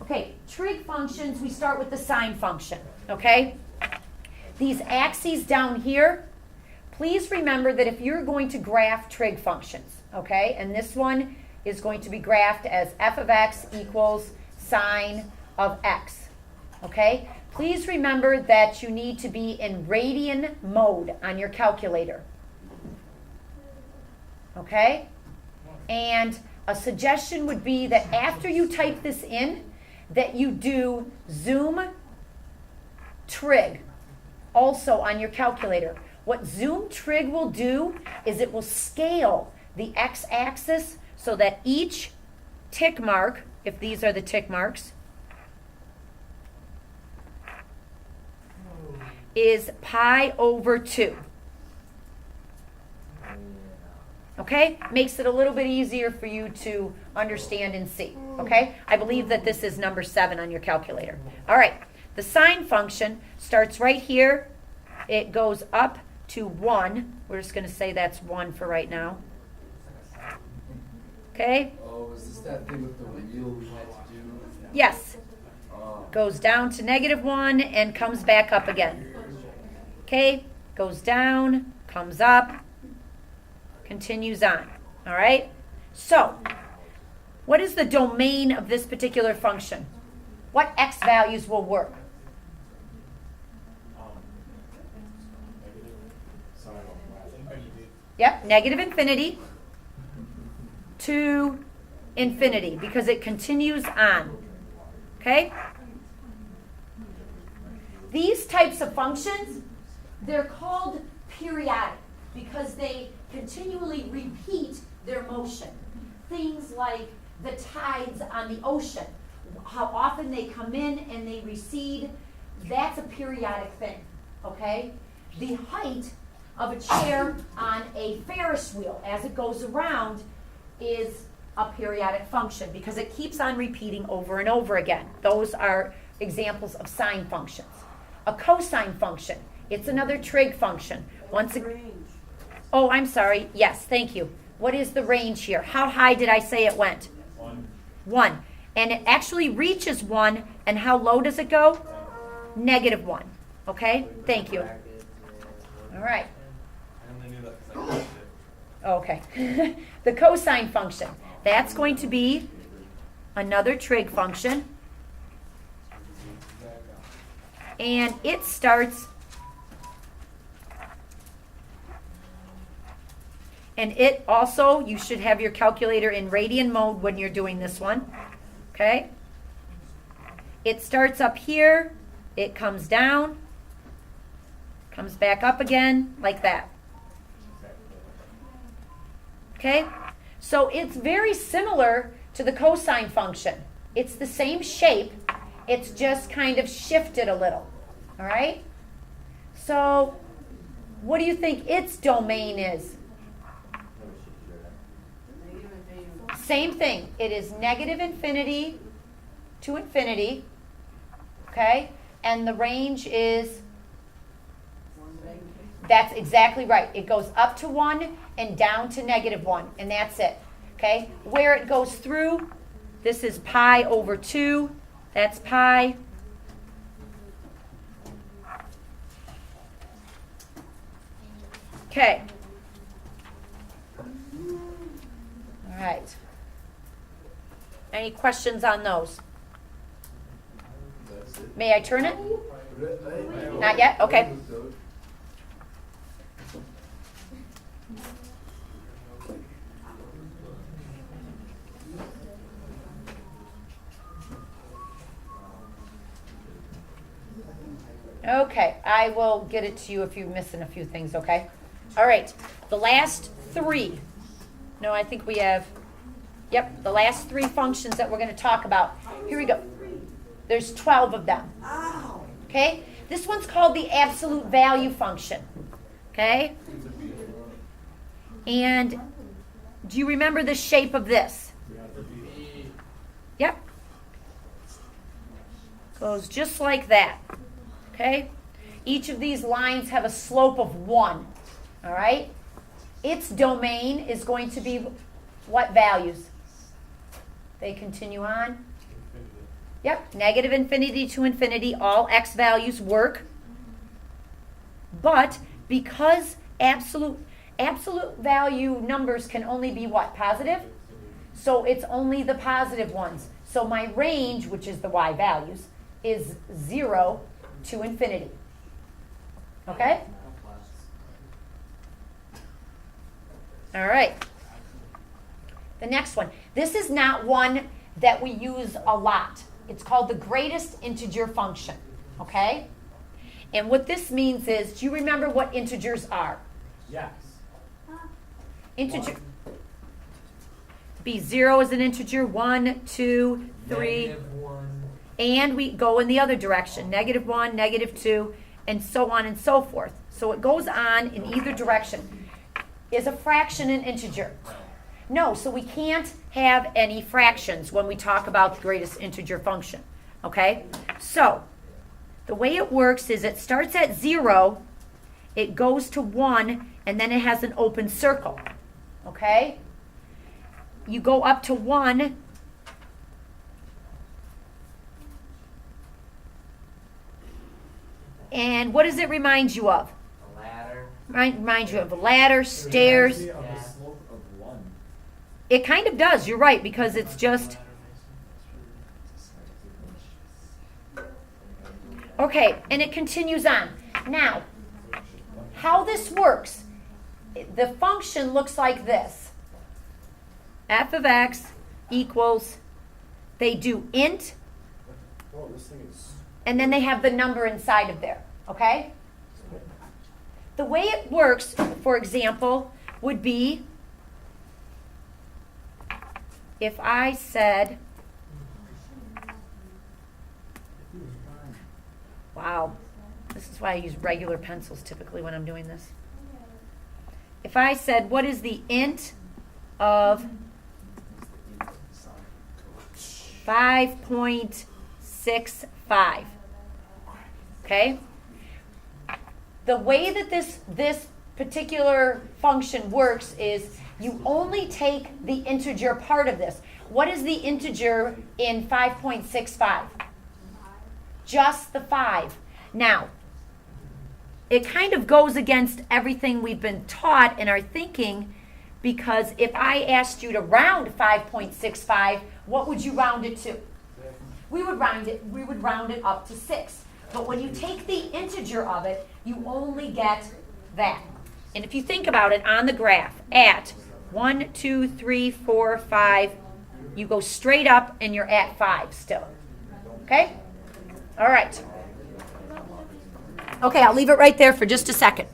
Okay, trig functions, we start with the sine function, okay? These axes down here, please remember that if you're going to graph trig functions, okay, and this one is going to be graphed as f of x equals sine of x, okay? Please remember that you need to be in radian mode on your calculator, okay? And a suggestion would be that after you type this in, that you do zoom trig also on your calculator. What zoom trig will do is it will scale the x-axis so that each tick mark, if these are the tick marks, is pi over 2. Okay? Makes it a little bit easier for you to understand and see. Okay? I believe that this is number 7 on your calculator. All right. The sine function starts right here. It goes up to 1. We're just going to say that's 1 for right now. Okay? Oh, is this that thing with the wheel we had to do? Yes. Goes down to -1 and comes back up again. Okay? Goes down, comes up, continues on. All right? So, what is the domain of this particular function? What x values will work? Yep, negative infinity to infinity because it continues on. Okay? These types of functions, they're called periodic because they continually repeat their motion. Things like the tides on the ocean, how often they come in and they recede, that's a periodic thing, okay? The height of a chair on a Ferris wheel as it goes around is a periodic function because it keeps on repeating over and over again. Those are examples of sine functions. A cosine function, it's another trig function. Oh, I'm sorry. Yes, thank you. What is the range here? How high did I say it went? 1. And it actually reaches 1, and how low does it go? -1. Okay? Thank you. All right. Okay. The cosine function. That's going to be another trig function. And it starts, and it also, you should have your calculator in radian mode when you're doing this one. Okay? It starts up here, it comes down, comes back up again, like that. Okay? So it's very similar to the cosine function. It's the same shape, it's just kind of shifted a little. All right? So, what do you think its domain is? Same thing. It is negative infinity to infinity. Okay? And the range is, that's exactly right. It goes up to 1 and down to -1. And that's it. Okay? Where it goes through, this is pi over 2. That's pi. Okay. All right. Any questions on those? May I turn it? Not yet? Okay. Okay, I will get it to you if you're missing a few things, okay? All right, the last 3. No, I think we have, yep, the last 3 functions that we're going to talk about. Here we go. There's 12 of them. Okay? This one's called the absolute value function. Okay? And do you remember the shape of this? Yep. Goes just like that. Okay? Each of these lines have a slope of 1. All right? Its domain is going to be what values? They continue on? Yep, negative infinity to infinity, all x values work. But because absolute value numbers can only be what? Positive? So it's only the positive ones. So my range, which is the y values, is 0 to infinity. Okay? All right. The next one. This is not one that we use a lot. It's called the greatest integer function. Okay? And what this means is, do you remember what integers are? Yes. Integer. Be 0 is an integer, 1, 2, 3. -1. And we go in the other direction, -1, -2, and so on and so forth. So it goes on in either direction. Is a fraction an integer? No, so we can't have any fractions when we talk about the greatest integer function. Okay? So, the way it works is it starts at 0, it goes to 1, and then it has an open circle. Okay? You go up to 1. And what does it remind you of? A ladder. Remind you of a ladder, stairs. Of the slope of 1. It kind of does, you're right, because it's just... Okay, and it continues on. Now, how this works, the function looks like this. F of x equals, they do int, Oh, this thing is. and then they have the number inside of there, okay? The way it works, for example, would be if I said, wow, this is why I use regular pencils typically when I'm doing this. If I said, what is the int of 5.65? Okay? The way that this particular function works is you only take the integer part of this. What is the integer in 5.65? Just the 5. Now, it kind of goes against everything we've been taught in our thinking, because if I asked you to round 5.65, what would you round it to? We would round it up to 6. But when you take the integer of it, you only get that. And if you think about it on the graph, at 1, 2, 3, 4, 5, you go straight up and you're at 5 still. Okay? All right. Okay, I'll leave it right there for just a second.